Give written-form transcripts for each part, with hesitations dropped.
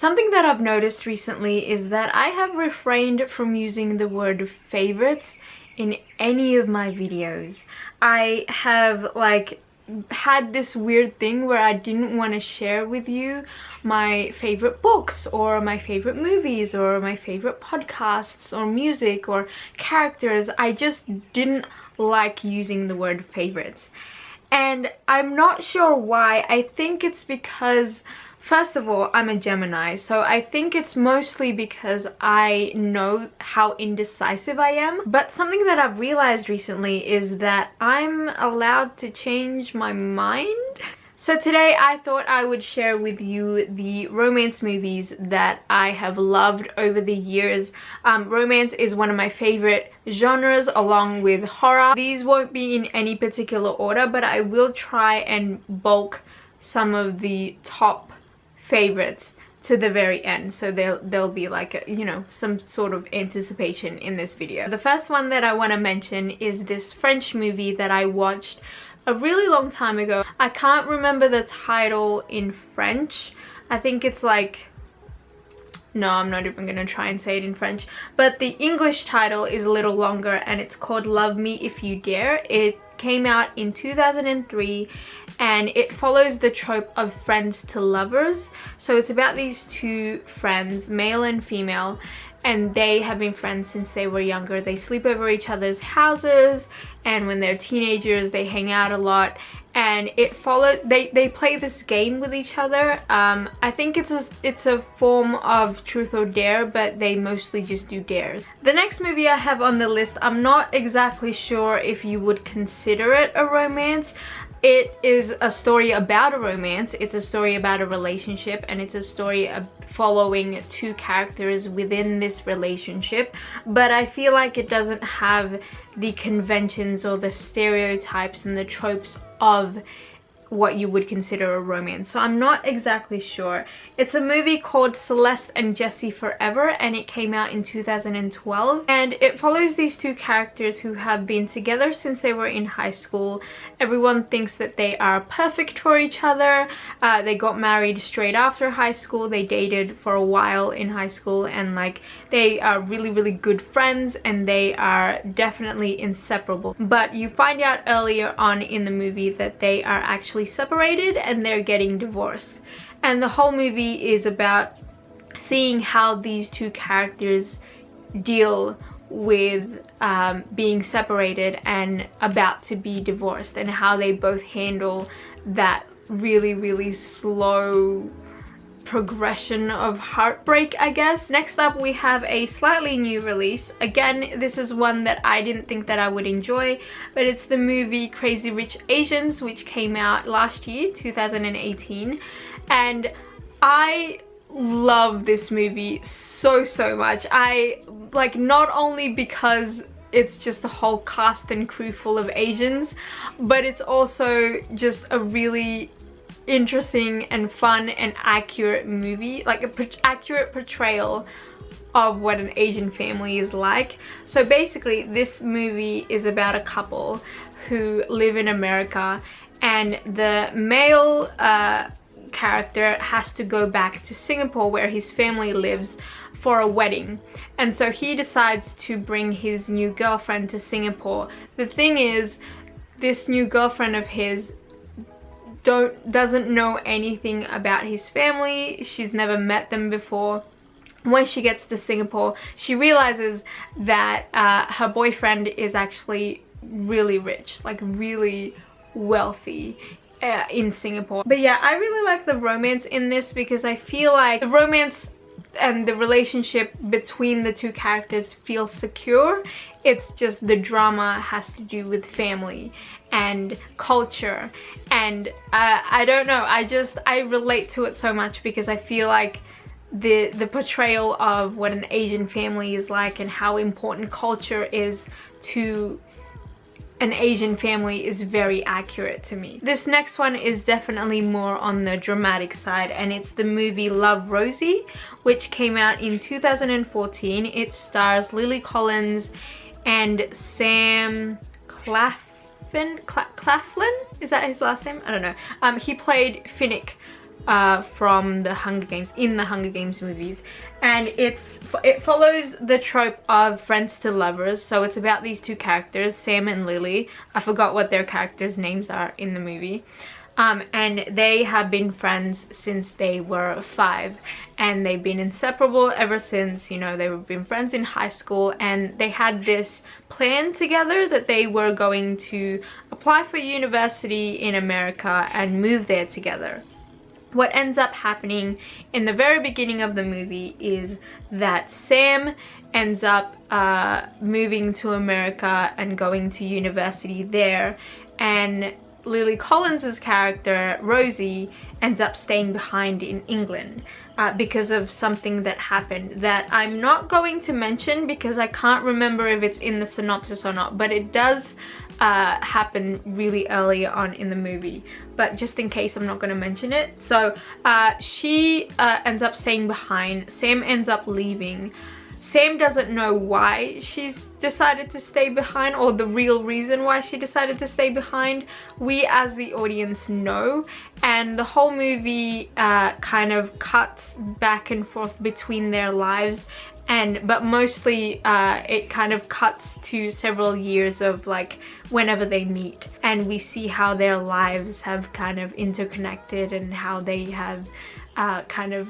Something that I've noticed recently is that I have refrained from using the word favorites in any of my videos. I have had this weird thing where I didn't want to share with you my favorite books or my favorite movies or my favorite podcasts or music or characters. I just didn't like using the word favorites. And I'm not sure why. I think it's because, first of all, I'm a Gemini, so I think it's mostly because I know how indecisive I am. But something that I've realized recently is that I'm allowed to change my mind. So today I thought I would share with you the romance movies that I have loved over the years. Romance is one of my favorite genres along with horror. These won't be in any particular order, but I will try and bulk some of the top favorites to the very end, so there'll be like some sort of anticipation in this video. The first one that I want to mention is this French movie that I watched a really long time ago. I can't remember the title in French. I think it's no, I'm not even gonna try and say it in French, but the English title is a little longer and it's called Love Me If You Dare. It came out in 2003 and it follows the trope of friends to lovers. So it's about these two friends, male and female, and they have been friends since they were younger. They sleep over each other's houses, and when they're teenagers they hang out a lot, and it follows, they play this game with each other. I think it's a form of truth or dare, but they mostly just do dares. The next movie I have on the list, I'm not exactly sure if you would consider it a romance. It is a story about a romance, it's a story about a relationship, and it's a story of following two characters within this relationship, but I feel like it doesn't have the conventions or the stereotypes and the tropes of what you would consider a romance, so I'm not exactly sure. It's a movie called Celeste and Jesse Forever, and it came out in 2012, and it follows these two characters who have been together since they were in high school. Everyone thinks that they are perfect for each other. They got married straight after high school. They dated for a while in high school, and they are really good friends, and they are definitely inseparable. But you find out earlier on in the movie that they are actually separated and they're getting divorced. And the whole movie is about seeing how these two characters deal with being separated and about to be divorced, and how they both handle that really slow progression of heartbreak, I guess. Next up we have a slightly new release. Again, this is one that I didn't think that I would enjoy, but it's the movie Crazy Rich Asians, which came out last year, 2018, and I love this movie so much. I not only because it's just a whole cast and crew full of Asians, but it's also just a really interesting and fun and accurate movie, accurate portrayal of what an Asian family is like. So basically this movie is about a couple who live in America, and the male character has to go back to Singapore where his family lives for a wedding, and so he decides to bring his new girlfriend to Singapore. The thing is, this new girlfriend of his doesn't know anything about his family. She's never met them before. When she gets to Singapore, she realizes that her boyfriend is actually really rich, really wealthy in Singapore. But yeah, I really like the romance in this because I feel like the romance and the relationship between the two characters feels secure. It's just the drama has to do with family and culture, and I don't know, I relate to it so much because I feel like the portrayal of what an Asian family is like and how important culture is to an Asian family is very accurate to me. This next one is definitely more on the dramatic side, and it's the movie Love, Rosie, which came out in 2014. It stars Lily Collins and Sam Claflin? Is that his last name? I don't know. He played Finnick from the Hunger Games, in the Hunger Games movies, and it follows the trope of friends to lovers. So it's about these two characters, Sam and Lily. I forgot what their characters' names are in the movie. And they have been friends since they were 5, and they've been inseparable ever since. You know, they've been friends in high school, and they had this plan together that they were going to apply for university in America and move there together. What ends up happening in the very beginning of the movie is that Sam ends up moving to America and going to university there, and Lily Collins's character, Rosie, ends up staying behind in England because of something that happened that I'm not going to mention because I can't remember if it's in the synopsis or not, but it does happen really early on in the movie. But just in case, I'm not going to mention it. So she ends up staying behind. Sam ends up leaving. Sam doesn't know why she's decided to stay behind, or the real reason why she decided to stay behind. We as the audience know, and the whole movie kind of cuts back and forth between their lives, but mostly it kind of cuts to several years of like whenever they meet, and we see how their lives have kind of interconnected and how they have kind of,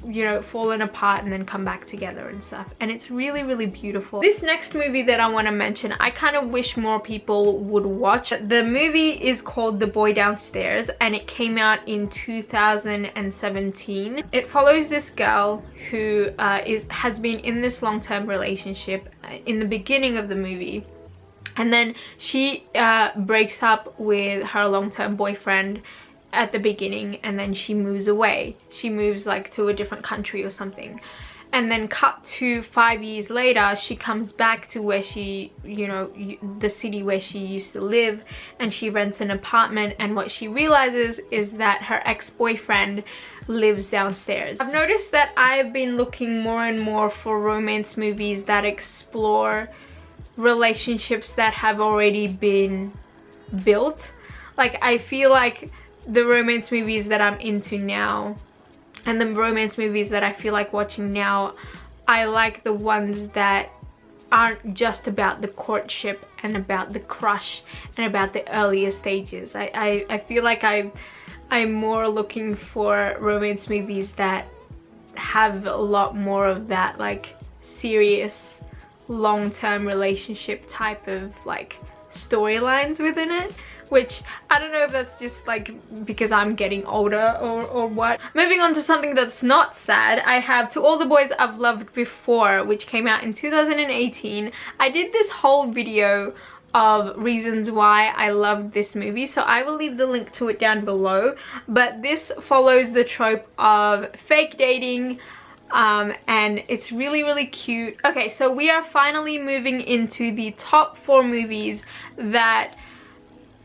you know, fallen apart and then come back together and stuff, and it's really, really beautiful. This next movie that I want to mention, I kind of wish more people would watch. The movie is called The Boy Downstairs, and it came out in 2017. It follows this girl who has been in this long-term relationship in the beginning of the movie, and then she breaks up with her long-term boyfriend at the beginning, and then she moves away. She moves like to a different country or something, and then cut to 5 years later, she comes back to where she, you know, the city where she used to live, and she rents an apartment, and what she realizes is that her ex-boyfriend lives downstairs. I've noticed that I've been looking more and more for romance movies that explore relationships that have already been built. Like, I feel like the romance movies that I'm into now, and the romance movies that I feel like watching now, I like the ones that aren't just about the courtship and about the crush and about the earlier stages. I feel like I'm more looking for romance movies that have a lot more of that like serious long-term relationship type of like storylines within it, which I don't know if that's just like because I'm getting older or what. Moving on to something that's not sad, I have To All the Boys I've Loved Before, which came out in 2018. I did this whole video of reasons why I loved this movie, so I will leave the link to it down below. But this follows the trope of fake dating, and it's really, really cute. Okay, so we are finally moving into the top 4 movies that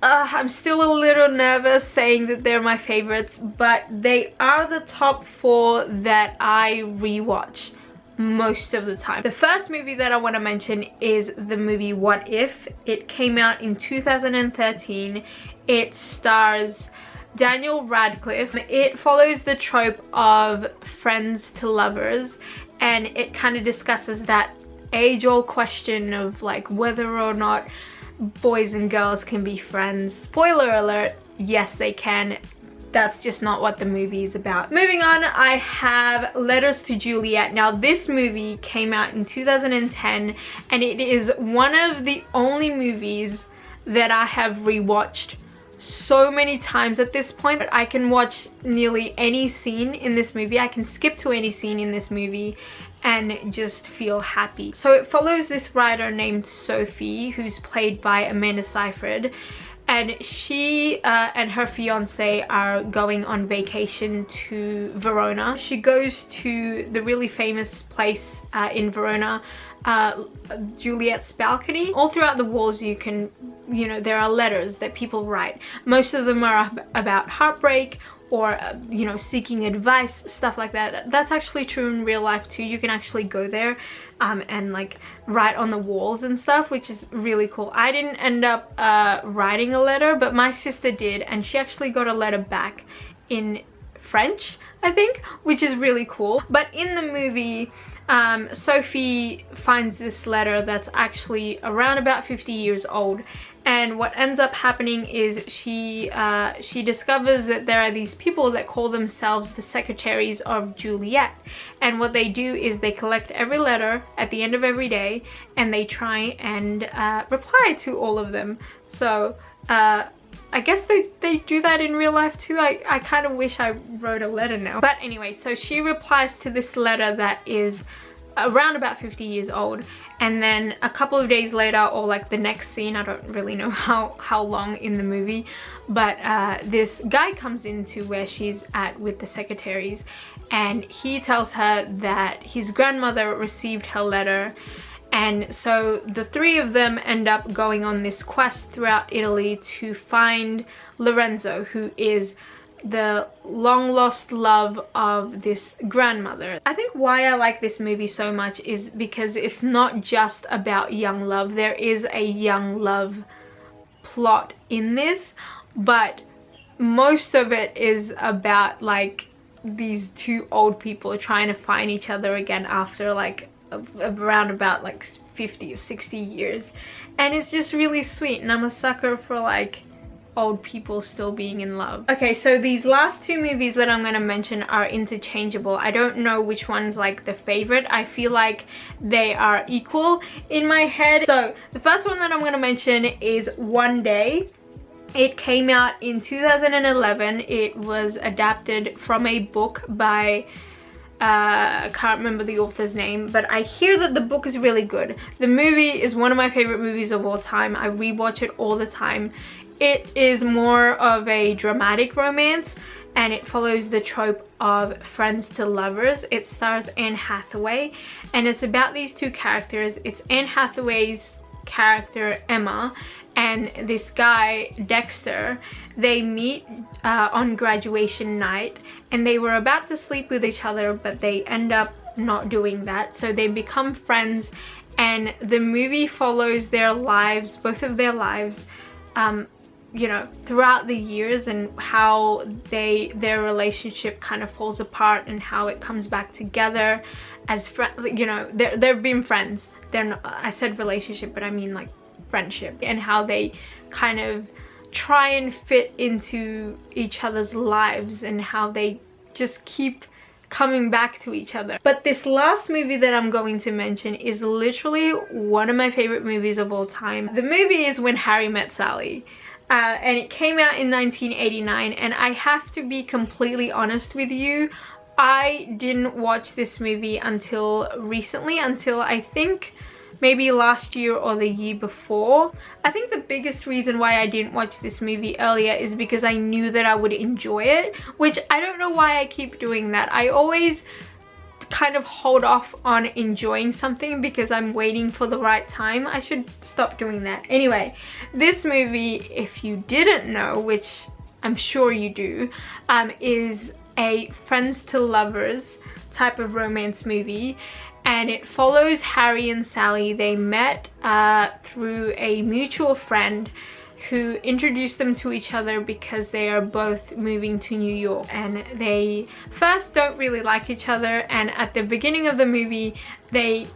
I'm still a little nervous saying that they're my favorites, but they are the top 4 that I rewatch most of the time. The first movie that I want to mention is the movie What If. It came out in 2013. It stars Daniel Radcliffe. It follows the trope of friends to lovers, and it kind of discusses that age-old question of like whether or not boys and girls can be friends. Spoiler alert, yes they can. That's just not what the movie is about. Moving on, I have Letters to Juliet. Now this movie came out in 2010, and it is one of the only movies that I have rewatched so many times at this point. I can watch nearly any scene in this movie. I can skip to any scene in this movie and just feel happy. So it follows this writer named Sophie, who's played by Amanda Seyfried, and she and her fiance are going on vacation to Verona. She goes to the really famous place in Verona, Juliet's balcony. All throughout the walls you can, you know, there are letters that people write. Most of them are about heartbreak or you know, seeking advice, stuff like that. That's actually true in real life too. You can actually go there and like write on the walls and stuff, which is really cool. I didn't end up writing a letter, but my sister did, and she actually got a letter back in French, I think, which is really cool. But in the movie, Sophie finds this letter that's actually around about 50 years old, and what ends up happening is she discovers that there are these people that call themselves the secretaries of Juliet, and what they do is they collect every letter at the end of every day and they try and reply to all of them. So I guess they do that in real life too. I kind of wish I wrote a letter now. But anyway, so she replies to this letter that is around about 50 years old, and then a couple of days later, or like the next scene, I don't really know how long in the movie, but this guy comes into where she's at with the secretaries, and he tells her that his grandmother received her letter. And so the three of them end up going on this quest throughout Italy to find Lorenzo, who is the long lost love of this grandmother. I think why I like this movie so much is because it's not just about young love. There is a young love plot in this, but most of it is about like these two old people trying to find each other again after like around about like 50 or 60 years, and it's just really sweet, and I'm a sucker for like old people still being in love. Okay, so these last two movies that I'm going to mention are interchangeable. I don't know which one's like the favorite. I feel like they are equal in my head. So the first one that I'm going to mention is One Day. It came out in 2011. It was adapted from a book by I can't remember the author's name, but I hear that the book is really good. The movie is one of my favorite movies of all time. I rewatch it all the time. It is more of a dramatic romance, and it follows the trope of friends to lovers. It stars Anne Hathaway, and it's about these two characters. It's Anne Hathaway's character Emma and this guy Dexter. They meet on graduation night, and they were about to sleep with each other, but they end up not doing that. So they become friends, and the movie follows their lives, both of their lives, you know, throughout the years, and how their relationship kind of falls apart and how it comes back together as friends. You know, they've been friends. They're not, I said relationship, but I mean like friendship, and how they kind of try and fit into each other's lives, and how they just keep coming back to each other. But this last movie that I'm going to mention is literally one of my favorite movies of all time. The movie is When Harry Met Sally, and it came out in 1989, and I have to be completely honest with you, I didn't watch this movie until recently, until I think maybe last year or the year before. I think the biggest reason why I didn't watch this movie earlier is because I knew that I would enjoy it, which I don't know why I keep doing that. I always kind of hold off on enjoying something because I'm waiting for the right time. I should stop doing that. Anyway, this movie, if you didn't know, which I'm sure you do, is a friends to lovers type of romance movie. And it follows Harry and Sally. They met through a mutual friend who introduced them to each other because they are both moving to New York, and they first don't really like each other, and at the beginning of the movie they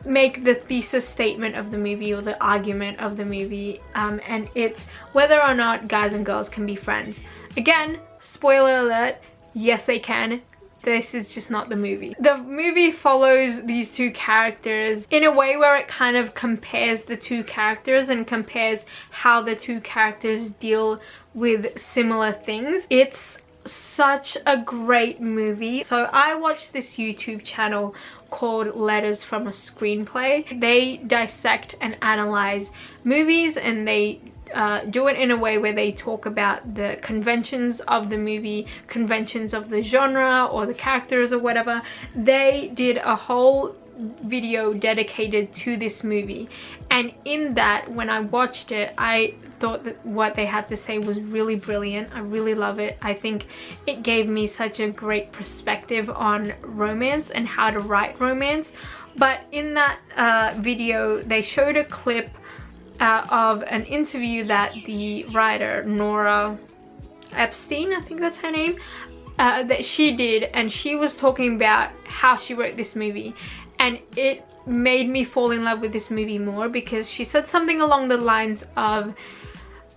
make the thesis statement of the movie, or the argument of the movie, and it's whether or not guys and girls can be friends. Again, spoiler alert, yes they can. This is just not the movie. The movie follows these two characters in a way where it kind of compares the two characters and compares how the two characters deal with similar things. It's such a great movie. So I watched this YouTube channel called Letters from a Screenplay. They dissect and analyze movies, and they do it in a way where they talk about the conventions of the movie, conventions of the genre or the characters or whatever. They did a whole video dedicated to this movie, and in that, when I watched it, I thought that what they had to say was really brilliant. I really love it. I think it gave me such a great perspective on romance and how to write romance. But in that video, they showed a clip of an interview that the writer Nora Epstein, I think that's her name, that she did, and she was talking about how she wrote this movie, and it made me fall in love with this movie more, because she said something along the lines of,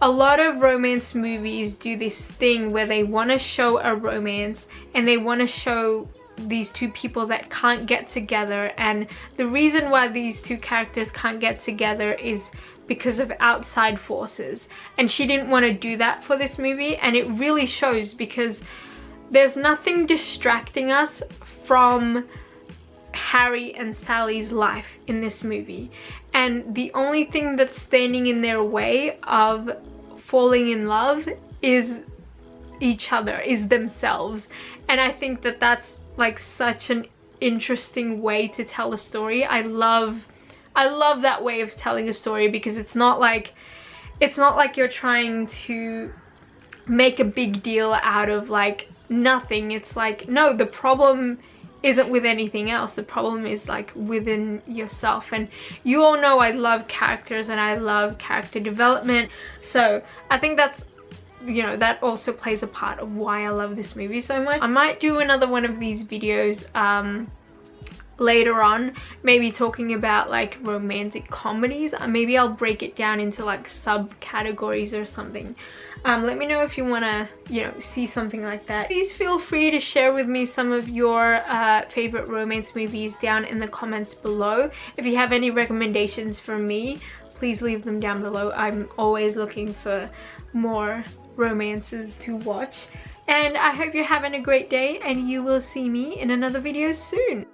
a lot of romance movies do this thing where they want to show a romance and they want to show these two people that can't get together, and the reason why these two characters can't get together is because of outside forces, and she didn't want to do that for this movie. And it really shows, because there's nothing distracting us from Harry and Sally's life in this movie, and the only thing that's standing in their way of falling in love is each other, is themselves. And I think that that's like such an interesting way to tell a story. I love that way of telling a story, because it's not like you're trying to make a big deal out of like nothing. It's like, no, the problem isn't with anything else, the problem is like within yourself. And you all know I love characters and I love character development, so I think that's, you know, that also plays a part of why I love this movie so much. I might do another one of these videos later on, maybe talking about like romantic comedies. Maybe I'll break it down into like subcategories or something. Let me know if you want to, you know, see something like that. Please feel free to share with me some of your favorite romance movies down in the comments below. If you have any recommendations for me, please leave them down below. I'm always looking for more romances to watch. And I hope you're having a great day, and you will see me in another video soon.